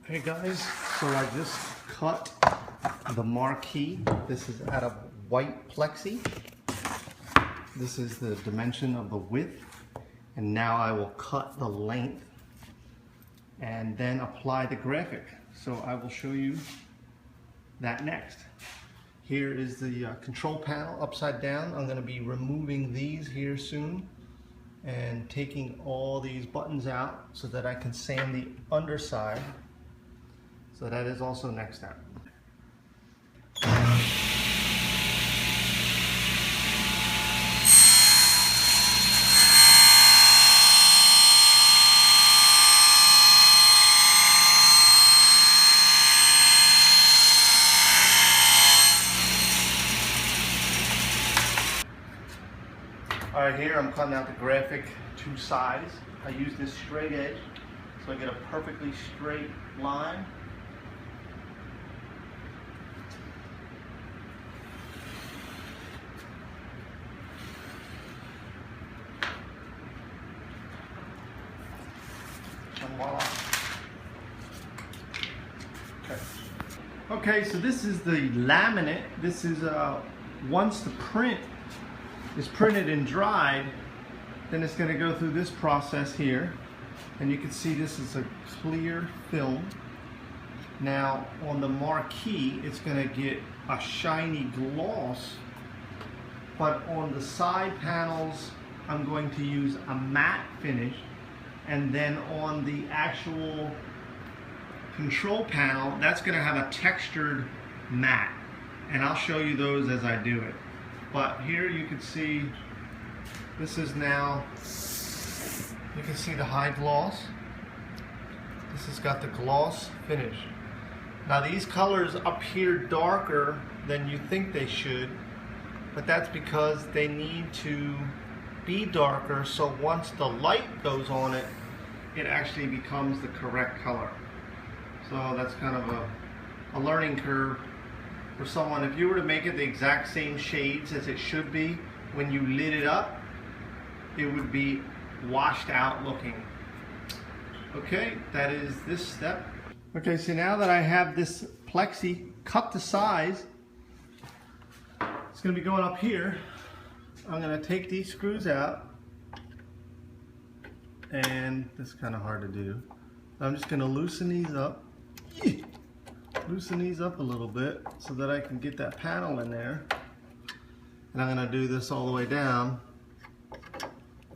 Hey guys, so I just cut the Marquee. This is out of white plexi. This is the dimension of the width. And now I will cut the length and then apply the graphic. So I will show you that next. Here is the control panel upside down. I'm going to be removing these here soon and taking all these buttons out so that I can sand the underside. So that is also next step. All right, here I'm cutting out the graphic two sides. I use this straight edge so I get a perfectly straight line. And voila. Okay, so this is the laminate. This is once the print is printed and dried, then it's going to go through this process here, and you can see this is a clear film. Now on the Marquee it's going to get a shiny gloss, but on the side panels I'm going to use a matte finish, and then on the actual control panel that's going to have a textured matte, and I'll show you those as I do it. But here you can see this is now, you can see the high gloss. This has got the gloss finish. Now these colors appear darker than you think they should, but that's because they need to be darker, so once the light goes on it, it actually becomes the correct color. So that's kind of a learning curve for someone. If you were to make it the exact same shades as it should be, when you lit it up, it would be washed out looking. Okay, that is this step. Okay, so now that I have this plexi cut to size, it's going to be going up here. I'm going to take these screws out, and this is kind of hard to do. I'm just going to loosen these up. Loosen these up a little bit so that I can get that panel in there. And I'm going to do this all the way down.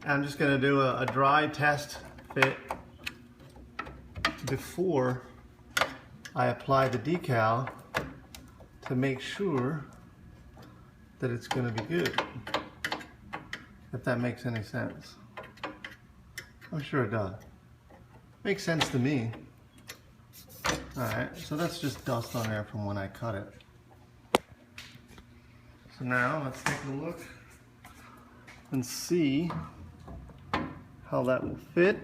I'm just going to do a dry test fit before I apply the decal to make sure that it's going to be good, if that makes any sense. I'm sure it does. Makes sense to me. Alright, so that's just dust on there from when I cut it. So now let's take a look and see how that will fit.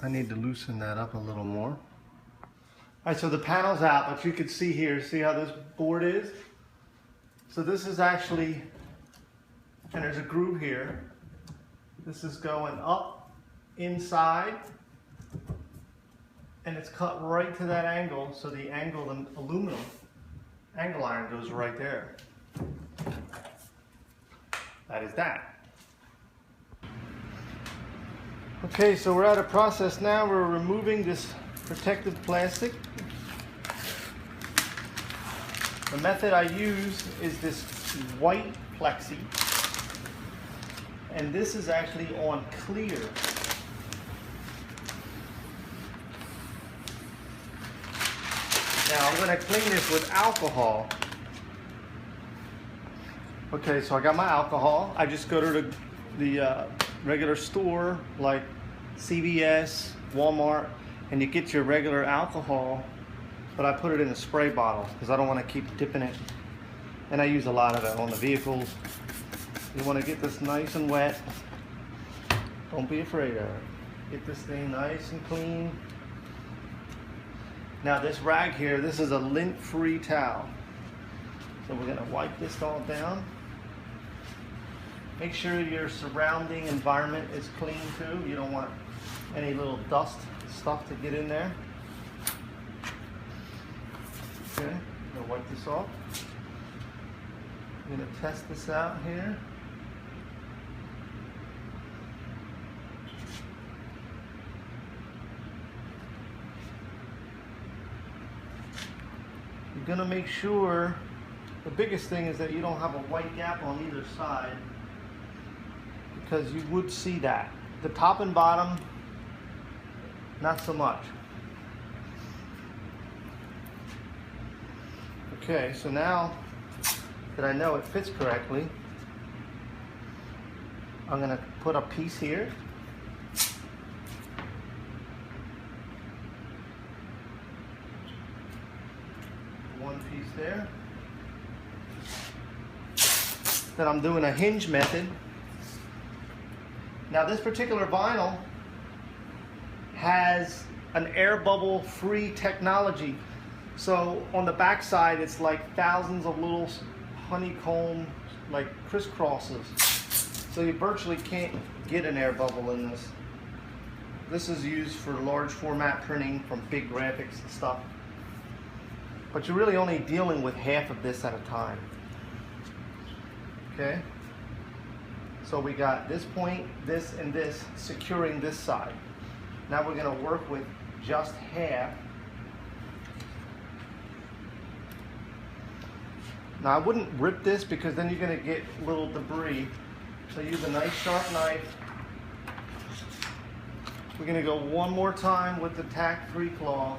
I need to loosen that up a little more. Alright, so the panel's out, but you can see here, see how this board is? So this is actually, and there's a groove here. This is going up inside, and it's cut right to that angle, so the angle, the aluminum angle iron goes right there. That is that. Okay, so we're out of process now. We're removing this protective plastic. The method I use is this white plexi, and this is actually on clear. Now I'm going to clean this with alcohol. Okay, so I got my alcohol. I just go to the regular store like CVS, Walmart, and you get your regular alcohol, but I put it in a spray bottle because I don't want to keep dipping it. And I use a lot of it on the vehicles. You want to get this nice and wet. Don't be afraid of it. Get this thing nice and clean. Now this rag here, this is a lint-free towel. So we're going to wipe this all down. Make sure your surrounding environment is clean too. You don't want any little dust stuff to get in there. Okay, I'm gonna wipe this off. I'm gonna test this out here. You're gonna make sure, the biggest thing is that you don't have a white gap on either side, because you would see that. The top and bottom, not so much. Okay, so now that I know it fits correctly, I'm gonna put a piece here. One piece there. Then I'm doing a hinge method. Now this particular vinyl has an air bubble free technology. So on the back side it's like thousands of little honeycomb like crisscrosses. So you virtually can't get an air bubble in this. This is used for large format printing from big graphics and stuff. But you're really only dealing with half of this at a time. Okay? So we got this point, this, and this securing this side. Now we're going to work with just half. Now I wouldn't rip this because then you're going to get little debris. So use a nice sharp knife. We're going to go one more time with the tack-free claw.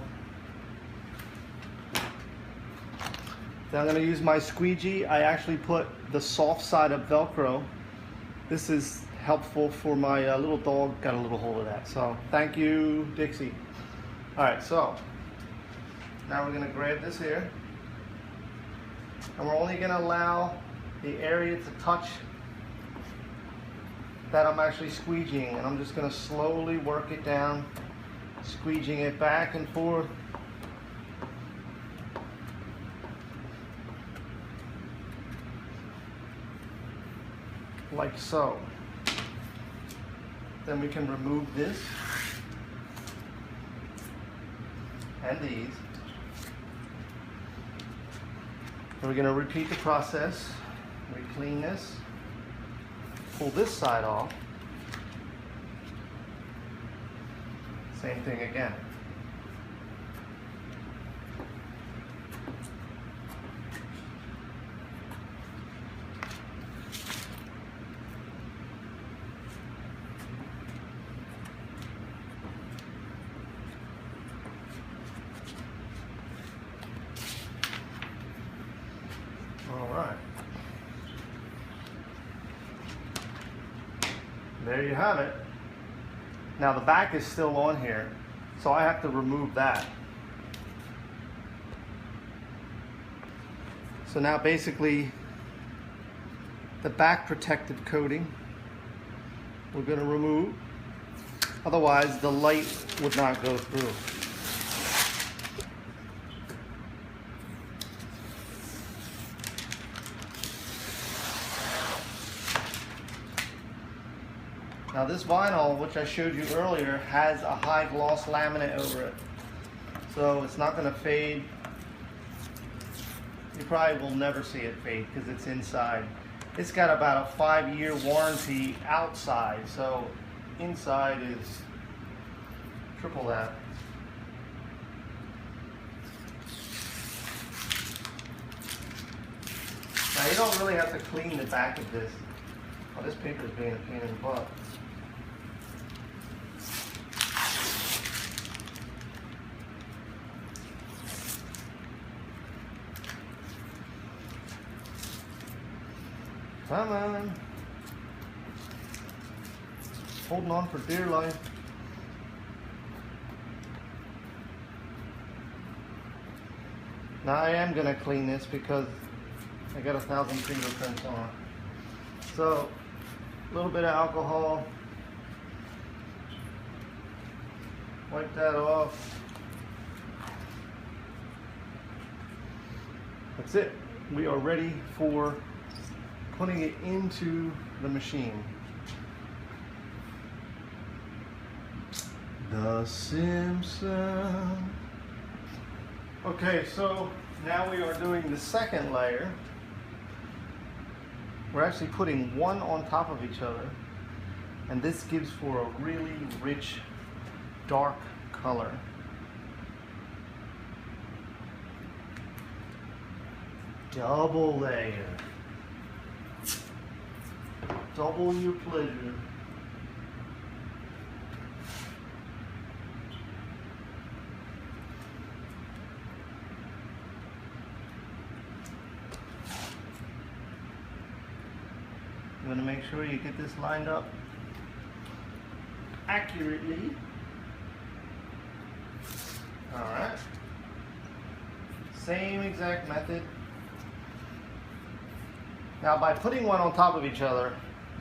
Then I'm going to use my squeegee. I actually put the soft side of Velcro. This is helpful for my little dog, got a little hold of that. So thank you, Dixie. All right, so now we're going to grab this here. And we're only going to allow the area to touch that I'm actually squeegeeing. And I'm just going to slowly work it down, squeegeeing it back and forth. Like so. Then we can remove this and these. And we're going to repeat the process. We clean this, pull this side off. Same thing again. There you have it. Now the back is still on here, so I have to remove that. So now basically the back protective coating we're going to remove, otherwise the light would not go through. Now this vinyl, which I showed you earlier, has a high gloss laminate over it. So it's not going to fade. You probably will never see it fade because it's inside. It's got about a 5-year warranty outside, so inside is triple that. Now you don't really have to clean the back of this. Oh, this paper is being a pain in the butt. Come on. Holding on for dear life. Now I am going to clean this because I got 1,000 fingerprints on it. So, a little bit of alcohol. Wipe that off. That's it. We are ready for putting it into the machine. The Simpson. Okay, so now we are doing the second layer. We're actually putting one on top of each other, and this gives for a really rich, dark color. Double layer. Double your pleasure. You want to make sure you get this lined up accurately. Alright. Same exact method. Now by putting one on top of each other,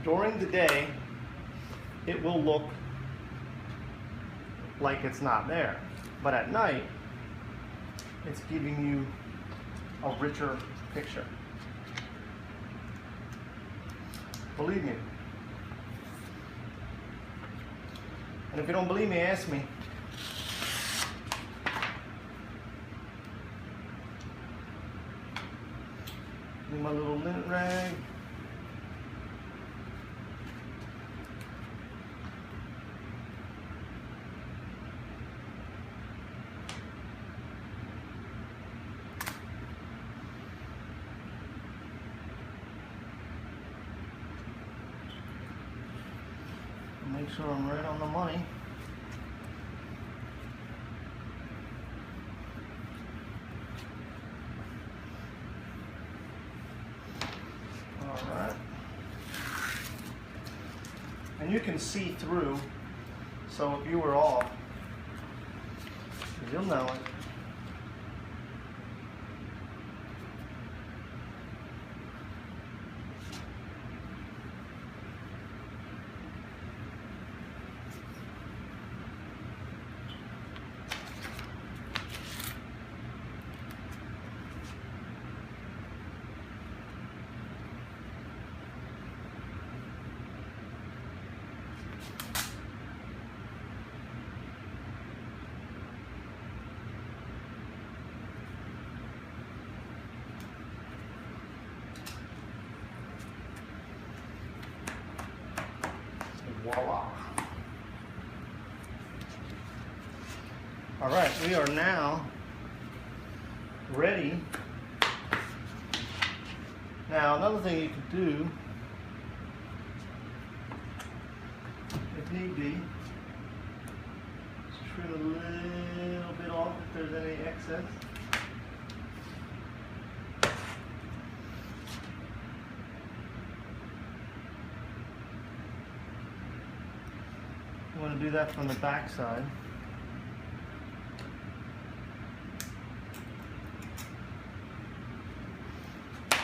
during the day, it will look like it's not there. But at night, it's giving you a richer picture. Believe me. And if you don't believe me, ask me. Need my little lint rag. Make sure I'm right on the money. Alright. And you can see through, so if you were off, you'll know it. Voila. All right, we are now ready. Now, another thing you could do, if need be, is trim a little bit off if there's any excess. You want to do that from the back side.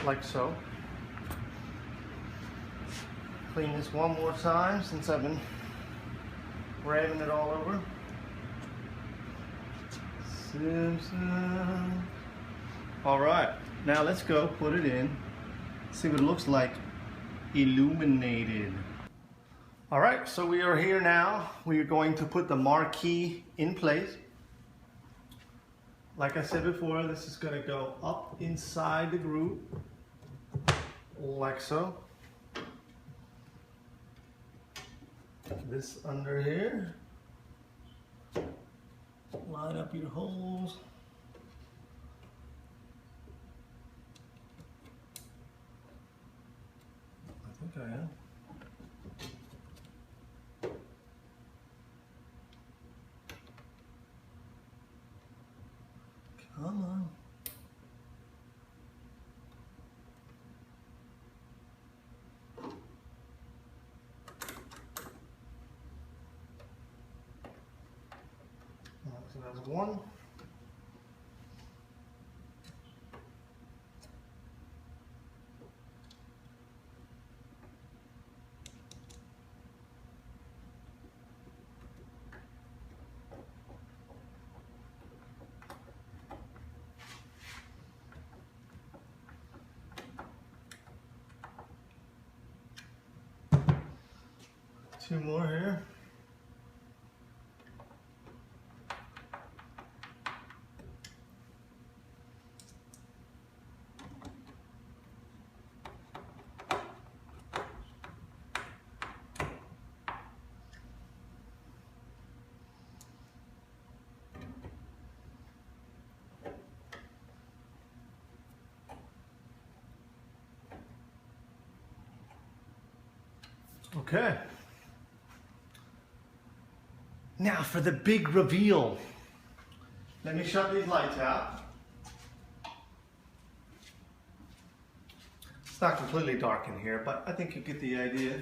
Like so. Clean this one more time since I've been grabbing it all over. Simpson. All right, now let's go put it in. See what it looks like illuminated. All right, so we are here now. We are going to put the marquee in place. Like I said before, this is going to go up inside the groove, like so. This under here. Line up your holes. I think I am. Come on. So that's one. Two more here. Okay. Now for the big reveal. Let me shut these lights out. It's not completely dark in here, but I think you get the idea.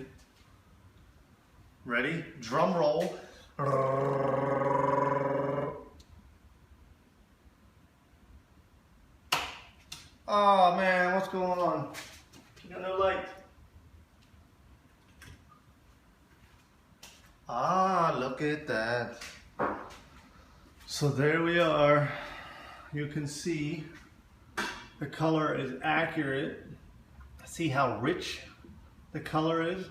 Ready? Drum roll. Oh man, what's going on? You got no light. Ah, look at that. So there we are. You can see the color is accurate. See how rich the color is?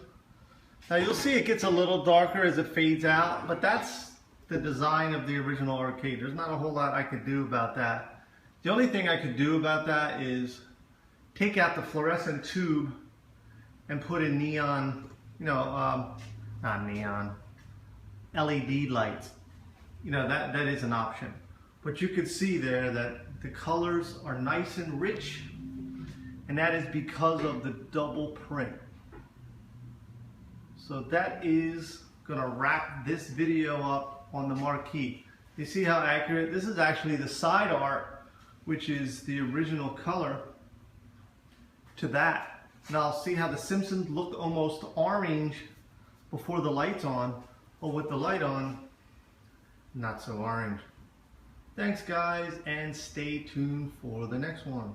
Now you'll see it gets a little darker as it fades out, but that's the design of the original arcade. There's not a whole lot I could do about that. The only thing I could do about that is take out the fluorescent tube and put in neon, not neon, LED lights. That is an option. But you could see there that the colors are nice and rich, and that is because of the double print. So that is gonna wrap this video up on the Marquee. You see how accurate? This is actually the side art, which is the original color to that. Now see how the Simpsons looked almost orange before the light's on, or with the light on, not so orange. Thanks guys, and stay tuned for the next one.